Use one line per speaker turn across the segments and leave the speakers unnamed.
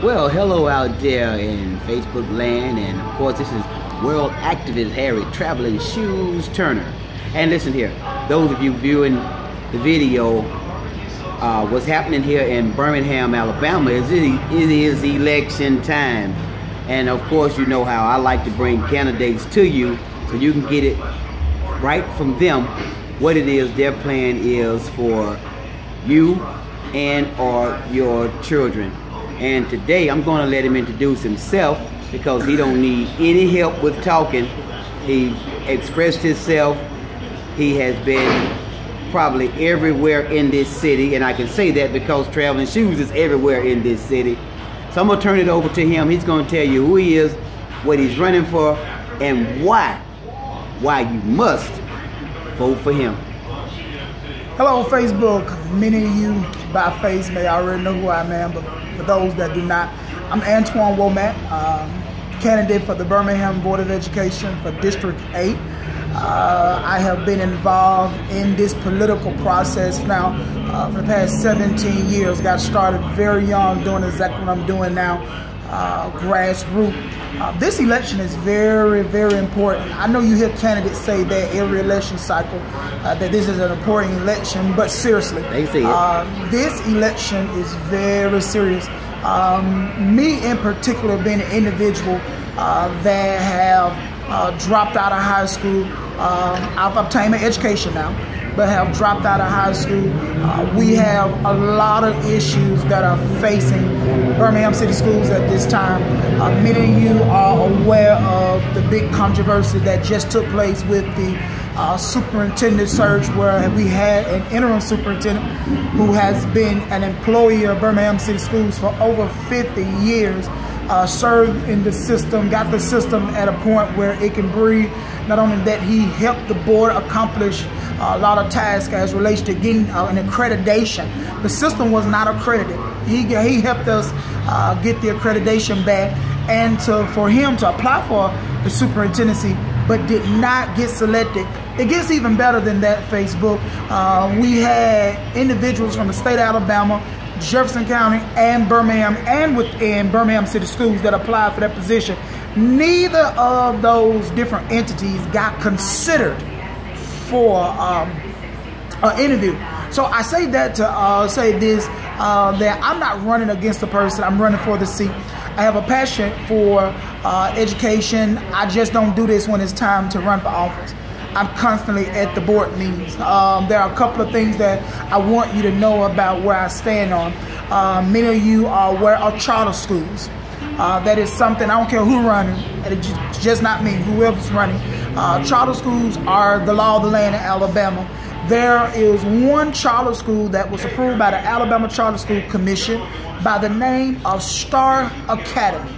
Well, hello out there in Facebook land, and of course this is world activist Harry Traveling Shoes Turner. And listen here, those of you viewing the video, what's happening here in Birmingham, Alabama is it is election time. And of course you know how I like to bring candidates to you so you can get it right from them what it is their plan is for you and or your children. And today I'm going to let him introduce himself because he don't need any help with talking. He expressed himself. He has been probably everywhere in this city, and I can say that because Traveling Shoes is everywhere in this city. So I'm going to turn it over to him. He's going to tell you who he is, what he's running for, and why you must vote for him.
Hello Facebook. Many of you by face may already know who I am, but for those that do not, I'm Antoine Womack, candidate for the Birmingham Board of Education for District 8. I have been involved in this political process now for the past 17 years. Got started very young doing exactly what I'm doing now, grassroots. This election is very, very important. I know you hear candidates say that every election cycle that this is an important election, but seriously,
they say
this election is very serious. Me in particular, being an individual that have dropped out of high school, I've obtained an education now, but have dropped out of high school. We have a lot of issues that are facing Birmingham City Schools at this time. Many of you are aware of the big controversy that just took place with the superintendent search, where we had an interim superintendent who has been an employee of Birmingham City Schools for over 50 years, served in the system, got the system at a point where it can breathe. Not only that, he helped the board accomplish a lot of tasks as relates to getting an accreditation. The system was not accredited. He helped us get the accreditation back, and for him to apply for the superintendency, but did not get selected. It gets even better than that, Facebook. We had individuals from the state of Alabama, Jefferson County, and Birmingham, and within Birmingham City Schools that applied for that position. Neither of those different entities got considered for an interview. So I say that to say this, that I'm not running against a person, I'm running for the seat. I have a passion for education. I just don't do this when it's time to run for office. I'm constantly at the board meetings. There are a couple of things that I want you to know about where I stand on. Many of you are aware of charter schools. That is something, I don't care who's running, it's just not me, whoever's running. Charter schools are the law of the land in Alabama. There is one charter school that was approved by the Alabama Charter School Commission by the name of Star Academy.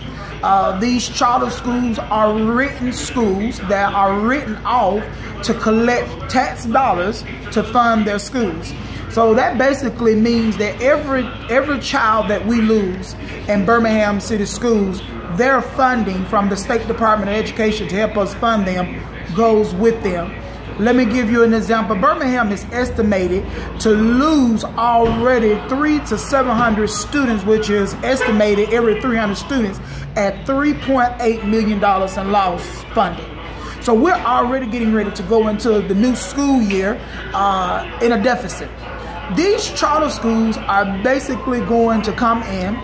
These charter schools are written schools that are written off to collect tax dollars to fund their schools. So that basically means that every child that we lose in Birmingham City Schools, their funding from the State Department of Education to help us fund them goes with them. Let me give you an example. Birmingham is estimated to lose already 300 to 700 students, which is estimated every 300 students at $3.8 million in lost funding. So we're already getting ready to go into the new school year in a deficit. These charter schools are basically going to come in,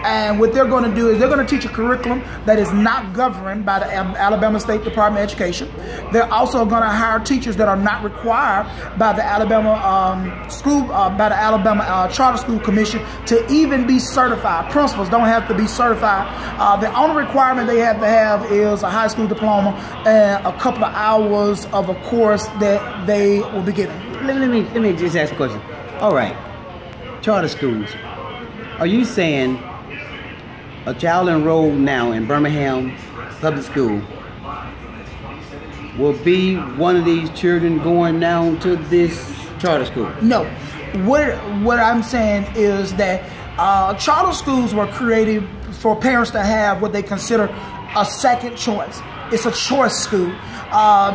and what they're going to do is they're going to teach a curriculum that is not governed by the Alabama State Department of Education. They're also going to hire teachers that are not required by the Alabama Charter School Commission to even be certified. Principals don't have to be certified. The only requirement they have to have is a high school diploma and a couple of hours of a course that they will be given.
Let me just ask a question. All right, charter schools. Are you saying a child enrolled now in Birmingham Public School will be one of these children going down to this charter school?
No. What I'm saying is that charter schools were created for parents to have what they consider a second choice. It's a choice school.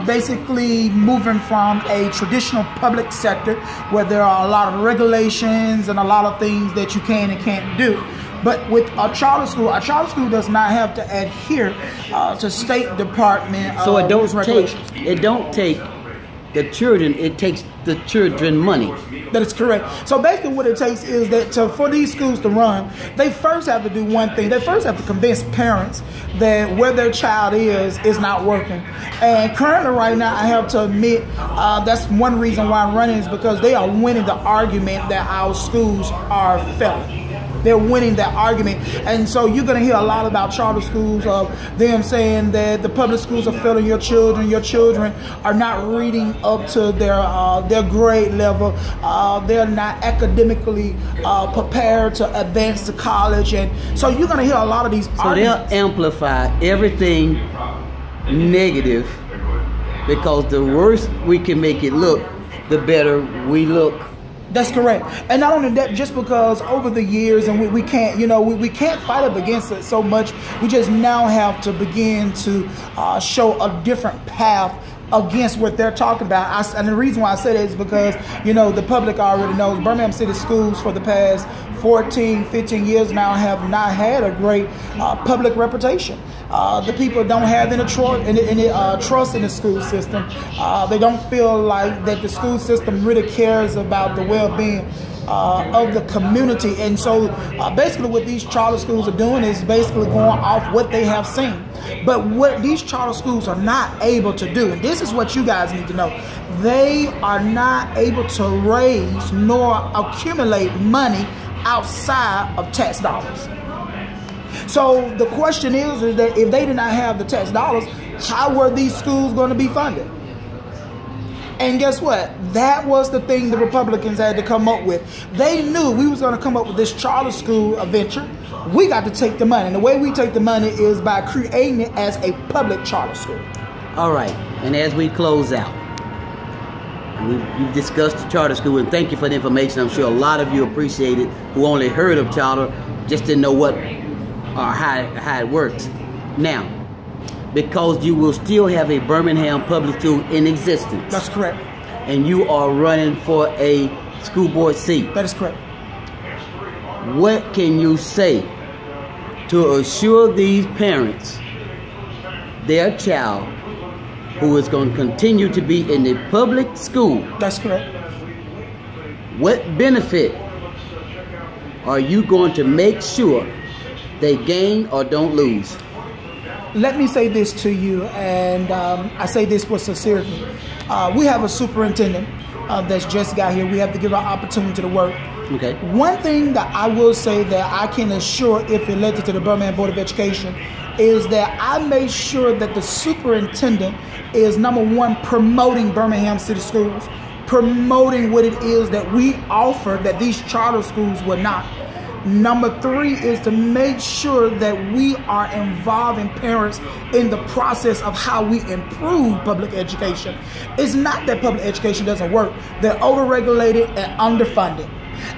Basically moving from a traditional public sector where there are a lot of regulations and a lot of things that you can and can't do, But with a charter school does not have to adhere to State Department
So it
rules
don't
and regulations.
it don't take the children, it takes the children money.
That is correct. So basically what it takes is that for these schools to run, they first have to do one thing. They first have to convince parents that where their child is not working. And currently right now, I have to admit, that's one reason why I'm running is because they are winning the argument that our schools are failing. They're winning that argument. And so you're going to hear a lot about charter schools, of them saying that the public schools are failing your children. Your children are not reading up to their grade level. They're not academically prepared to advance to college. And so you're going to hear a lot of these arguments.
They'll amplify everything negative, because the worse we can make it look, the better we look.
That's correct. And not only that, just because over the years, and we can't, we can't fight up against it so much, we just now have to begin to show a different path against what they're talking about. And the reason why I say that is because, the public already knows Birmingham City schools for the past 14, 15 years now have not had a great public reputation. The people don't have any trust in the school system. They don't feel like that the school system really cares about the well-being of the community. And so basically what these charter schools are doing is basically going off what they have seen. But what these charter schools are not able to do, and this is what you guys need to know, they are not able to raise nor accumulate money outside of tax dollars. So the question is that if they did not have the tax dollars, how were these schools going to be funded? And guess what? That was the thing the Republicans had to come up with. They knew we was going to come up with this charter school adventure. We got to take the money. And the way we take the money is by creating it as a public charter school.
All right. And as we close out, we've discussed the charter school, and thank you for the information. I'm sure a lot of you appreciate it who only heard of charter, just didn't know what or how it works. Now, because you will still have a Birmingham public school in existence.
That's correct.
And you are running for a school board seat.
That is correct.
What can you say to assure these parents their child who is going to continue to be in the public school?
That's correct.
What benefit are you going to make sure they gain or don't lose?
Let me say this to you, and I say this with sincerity. We have a superintendent that's just got here. We have to give her opportunity to work.
Okay.
One thing that I will say that I can assure if elected to the Birmingham Board of Education is that I made sure that the superintendent is, number one, promoting Birmingham City Schools, promoting what it is that we offer that these charter schools would not. Number three is to make sure that we are involving parents in the process of how we improve public education. It's not that public education doesn't work. They're overregulated and underfunded.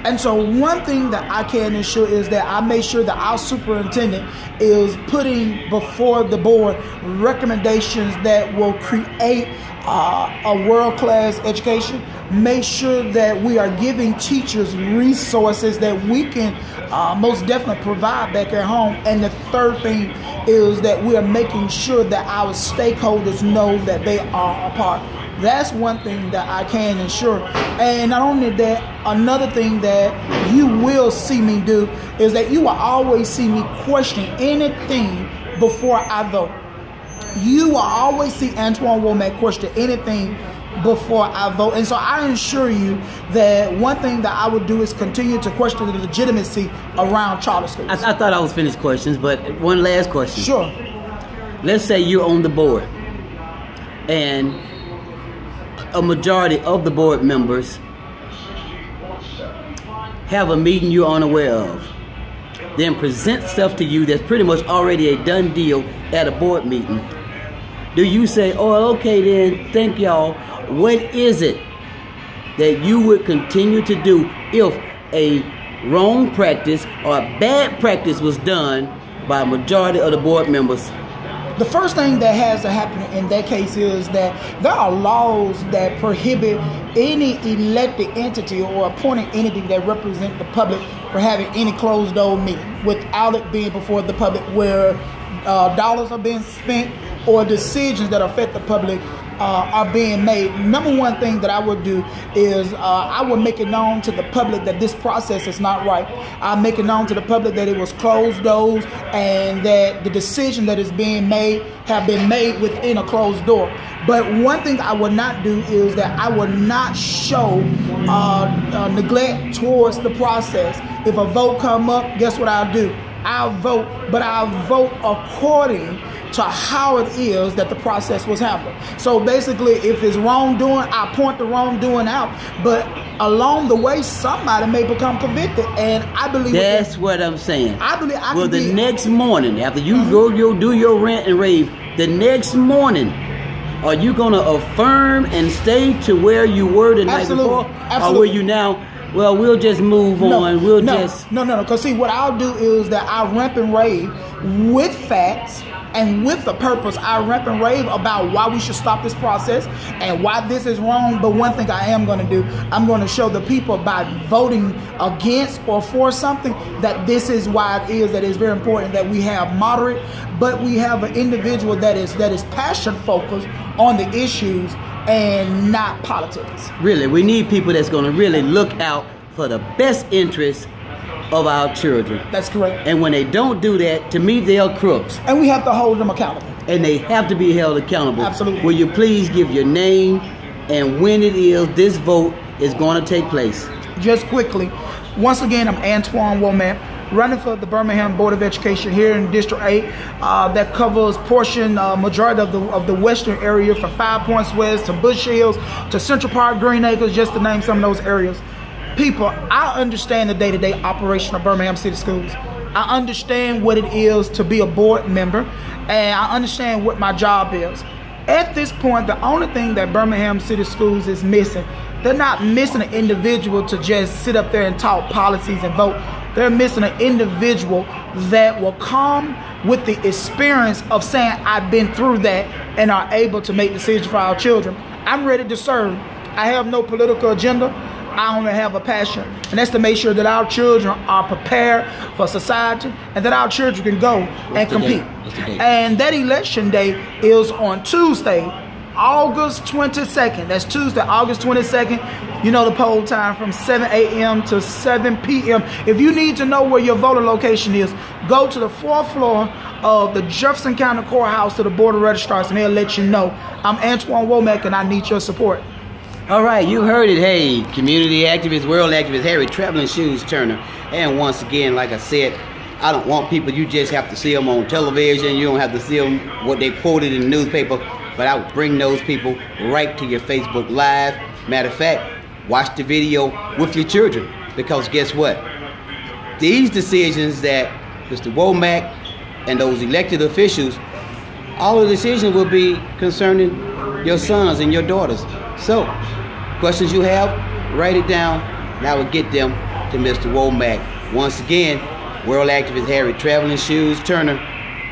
And so one thing that I can ensure is that I make sure that our superintendent is putting before the board recommendations that will create a world-class education. Make sure that we are giving teachers resources that we can most definitely provide back at home. And the third thing is that we are making sure that our stakeholders know that they are a part. That's one thing that I can ensure. And not only that, another thing that you will see me do is that you will always see me question anything before I vote. You will always see Antoine Womack question anything before I vote. And so I assure you that one thing that I would do is continue to question the legitimacy around charter schools.
I thought I was finished questions, but one last question.
Sure.
Let's say you're on the board and a majority of the board members have a meeting you're unaware of, then present stuff to you that's pretty much already a done deal at a board meeting. Do you say, oh, okay then, thank y'all. What is it that you would continue to do if a wrong practice or a bad practice was done by a majority of the board members?
The first thing that has to happen in that case is that there are laws that prohibit any elected entity or appointed entity that represent the public for having any closed door meeting without it being before the public, where dollars are being spent or decisions that affect the public are being made. Number one thing that I would do is I would make it known to the public that this process is not right. I make it known to the public that it was closed doors and that the decision that is being made have been made within a closed door. But one thing I would not do is that I would not show neglect towards the process. If a vote come up, guess what I'll do? I'll vote, but I'll vote according to how it is that the process was handled. So basically, if it's wrongdoing, I point the wrongdoing out. But along the way, somebody may become convicted, and I believe
that's what I'm saying.
I believe.
Well, the next morning, after you do your rant and rave, the next morning, are you gonna affirm and stay to where you were the night before, or will you now? Well, we'll just move on. No.
Because see, what I'll do is that I rant and rave with facts and with the purpose. I rant and rave about why we should stop this process and why this is wrong. But one thing I am going to do, I'm going to show the people by voting against or for something that this is why it is that it's very important that we have moderate, but we have an individual that is passion focused on the issues and not politics.
Really, we need people that's going to really look out for the best interests of our children.
That's correct.
And when they don't do that, to me, they're crooks.
And we have to hold them accountable.
And they have to be held accountable.
Absolutely.
Will you please give your name and when it is this vote is going to take place?
Just quickly, once again, I'm Antoine Womack, running for the Birmingham Board of Education here in District 8. That covers majority of the western area from 5 Points West to Bush Hills to Central Park, Green Acres, just to name some of those areas. People, I understand the day-to-day operation of Birmingham City Schools. I understand what it is to be a board member, and I understand what my job is. At this point, the only thing that Birmingham City Schools is missing, they're not missing an individual to just sit up there and talk policies and vote. They're missing an individual that will come with the experience of saying, I've been through that, and are able to make decisions for our children. I'm ready to serve. I have no political agenda. I only have a passion, and that's to make sure that our children are prepared for society and that our children can go and compete. And that election day is on Tuesday, August 22nd. That's Tuesday, August 22nd. You know the poll time from 7 a.m. to 7 p.m. If you need to know where your voter location is, go to the 4th floor of the Jefferson County Courthouse to the Board of Registrars, and they'll let you know. I'm Antoine Womack, and I need your support.
All right, you heard it. Hey, community activist, world activist, Harry Traveling Shoes Turner. And once again, like I said, I don't want people, you just have to see them on television. You don't have to see them what they quoted in the newspaper. But I would bring those people right to your Facebook Live. Matter of fact, watch the video with your children. Because guess what? These decisions that Mr. Womack and those elected officials, all the decisions will be concerning your sons and your daughters. So, questions you have, write it down, and I will get them to Mr. Womack. Once again, world activist Harry Traveling Shoes Turner.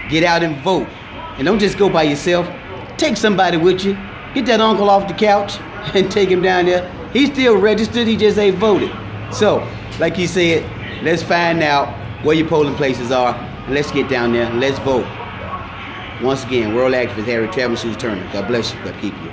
Get out and vote. And don't just go by yourself. Take somebody with you. Get that uncle off the couch and take him down there. He's still registered, he just ain't voted. So, like he said, let's find out where your polling places are. And let's get down there and let's vote. Once again, world activist Harry Traveling Shoes Turner. God bless you. God keep you.